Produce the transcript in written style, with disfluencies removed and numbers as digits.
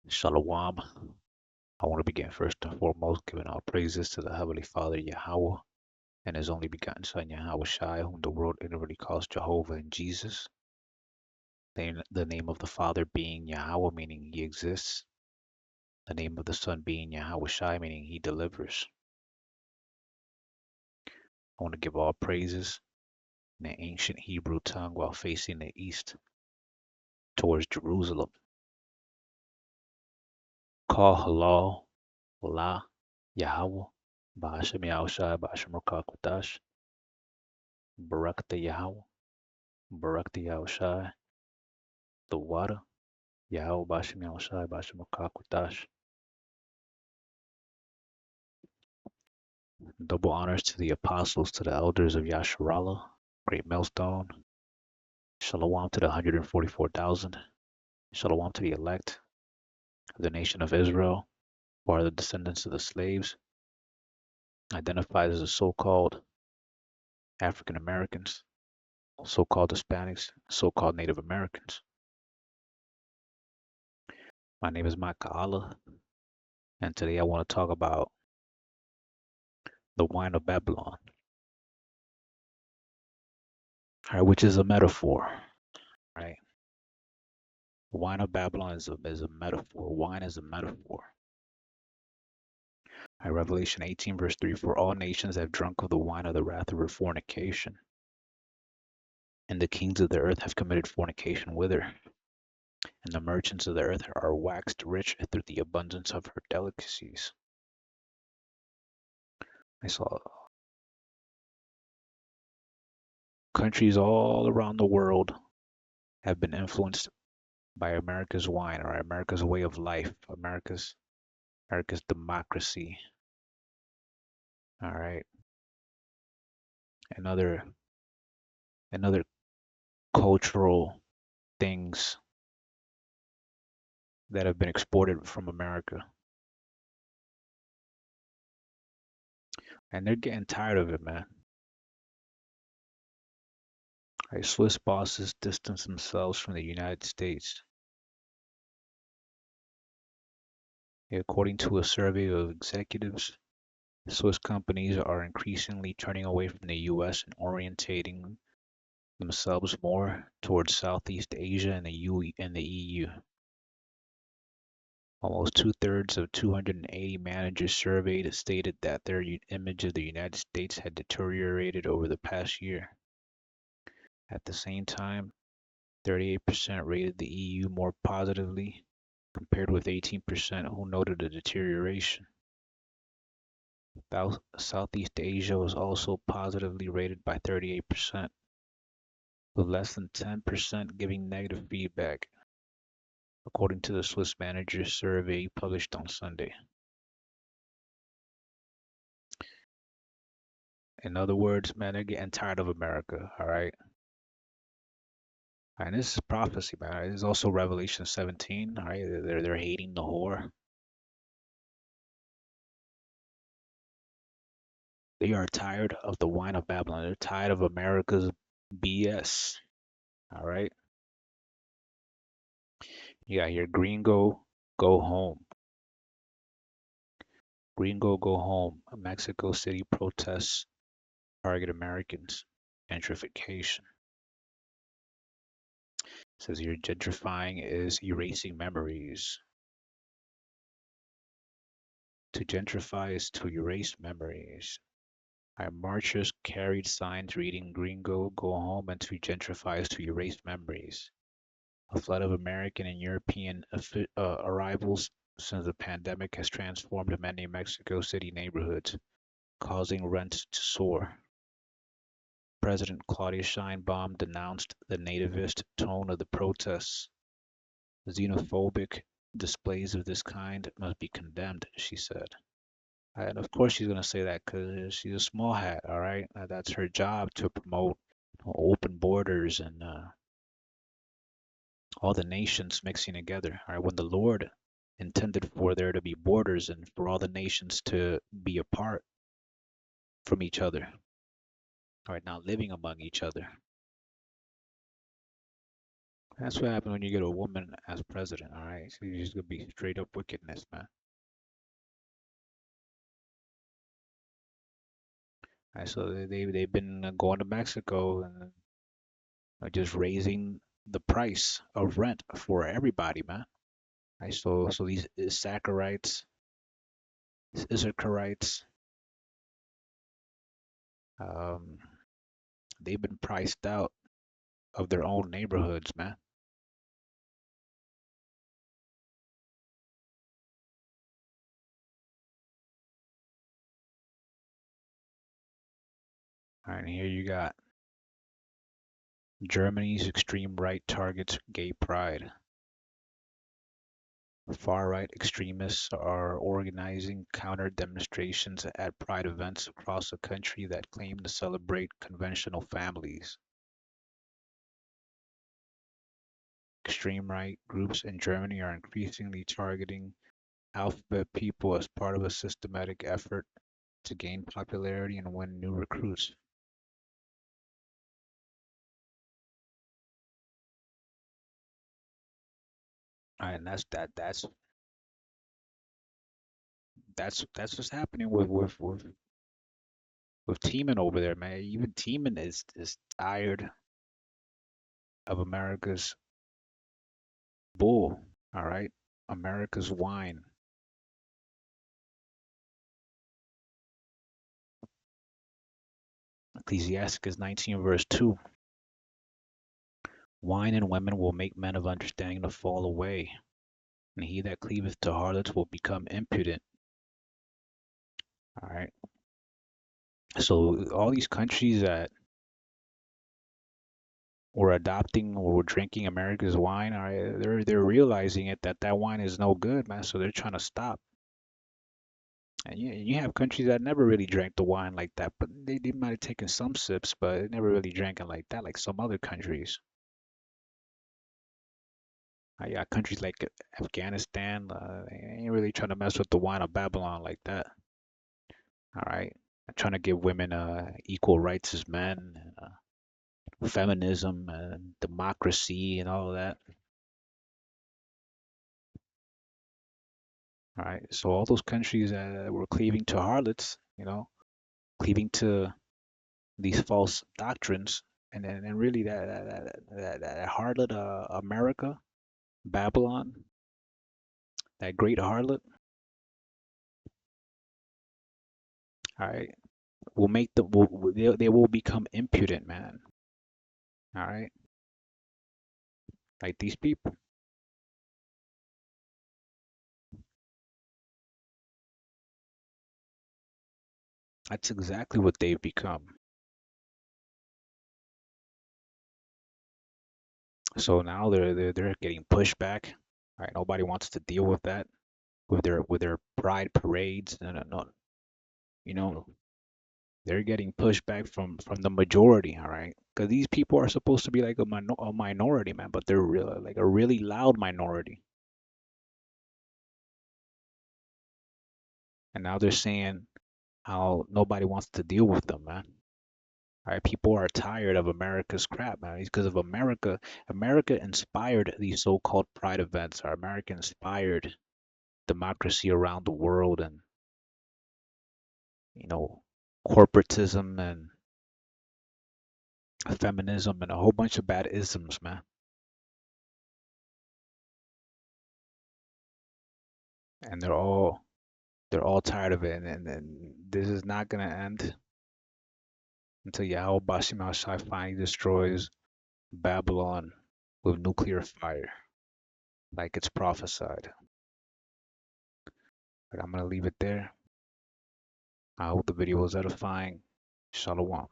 Shalom. I want to begin first and foremost giving all praises to the Heavenly Father Yahweh and His only begotten Son Yahweh Shai, whom the world literally calls Jehovah and Jesus. The name of the Father being Yahweh, meaning He exists. The name of the Son being Yahweh Shai, meaning He delivers. I want to give all praises in the ancient Hebrew tongue while facing the east towards Jerusalem. Call halal, la, Yahweh, Ba'ashem Yahweh Shai, Ba'ashem Rukah Kodash, Barakata Yahweh. Barak Yahweh Shai, the water, Yahweh Bashem Yahweh Shai, Bashem Akakwadash. Double honors to the apostles, to the elders of Yasharala, Greatmillstone. Shalom to the 144,000. Shalom to the elect of the nation of Israel, who are the descendants of the slaves, identified as the so-called African Americans, so-called Hispanics, so-called Native Americans. My name is Micah Allah, and today I want to talk about the wine of Babylon, which is a metaphor, right? The wine of Babylon is a metaphor. Wine is a metaphor. Revelation 18, verse 3, for all nations have drunk of the wine of the wrath of her fornication, and the kings of the earth have committed fornication with her, and the merchants of the earth are waxed rich through the abundance of her delicacies. I saw countries all around the world have been influenced by America's wine, or America's way of life, America's democracy. All right. And other cultural things that have been exported from America. And they're getting tired of it, man. Right, Swiss bosses distance themselves from the United States. According to a survey of executives, Swiss companies are increasingly turning away from the US and orientating themselves more towards Southeast Asia and the EU. Almost two-thirds of 280 managers surveyed stated that their image of the United States had deteriorated over the past year. At the same time, 38% rated the EU more positively, compared with 18% who noted a deterioration. Southeast Asia was also positively rated by 38%, with less than 10% giving negative feedback, according to the Swiss Managers Survey published on Sunday. In other words, man, they're getting tired of America, all right? And this is prophecy, man. There's also Revelation 17, all right? They're hating the whore. They are tired of the wine of Babylon. They're tired of America's BS, all right? You got here, Gringo, go home. Gringo, go home. Mexico City protests target Americans. Gentrification. It says here, gentrifying is erasing memories. To gentrify is to erase memories. Our marchers carried signs reading Gringo, go home, and to gentrify is to erase memories. A flood of American and European arrivals since the pandemic has transformed many Mexico City neighborhoods, causing rents to soar. President Claudia Sheinbaum denounced the nativist tone of the protests. Xenophobic displays of this kind must be condemned, she said. And of course she's going to say that because she's a small hat, all right? That's her job, to promote open borders and all the nations mixing together. All right, when the Lord intended for there to be borders and for all the nations to be apart from each other, all right, now living among each other. That's what happens when you get a woman as president, all right? She's just gonna be straight up wickedness, man. All right, so they've been going to Mexico and just raising the price of rent for everybody, man. Right, so these Saccharites, Issacharites, um, they've been priced out of their own neighborhoods, man. All right, and here you got Germany's extreme right targets gay pride. Far-right extremists are organizing counter-demonstrations at pride events across the country that claim to celebrate conventional families. Extreme right groups in Germany are increasingly targeting alphabet people as part of a systematic effort to gain popularity and win new recruits. And that's what's happening with Teeman over there, man. Even Teeman is tired of America's bull, all right? America's wine. Ecclesiasticus 19 verse 2. Wine and women will make men of understanding to fall away, and he that cleaveth to harlots will become impudent. All right. So all these countries that were adopting or were drinking America's wine, all right, they're realizing it that that wine is no good, man. So they're trying to stop. And you have countries that never really drank the wine like that, but they might have taken some sips, but they never really drank it like that, like some other countries. Yeah, countries like Afghanistan, they ain't really trying to mess with the wine of Babylon like that. All right, trying to give women equal rights as men, feminism and democracy and all of that. All right, so all those countries that were cleaving to harlots, cleaving to these false doctrines, and really that harlot America, Babylon, that great harlot, all right, will make they will become impudent, man. All right, like these people. That's exactly what they've become. So now they're getting pushed back. All right, nobody wants to deal with that with their pride parades. No, no, no. You know, they're getting pushed back from the majority. All right, because these people are supposed to be like a minority, man, but they're real like a really loud minority. And now they're saying how nobody wants to deal with them, man. All right, people are tired of America's crap, man. It's because of America. America inspired these so-called pride events. Our America inspired democracy around the world, and you know, corporatism and feminism and a whole bunch of bad isms, man. And they're all tired of it, and this is not gonna end until Yahweh Bashim Shai finally destroys Babylon with nuclear fire, like it's prophesied. But I'm gonna leave it there. I hope the video was edifying. Shalom.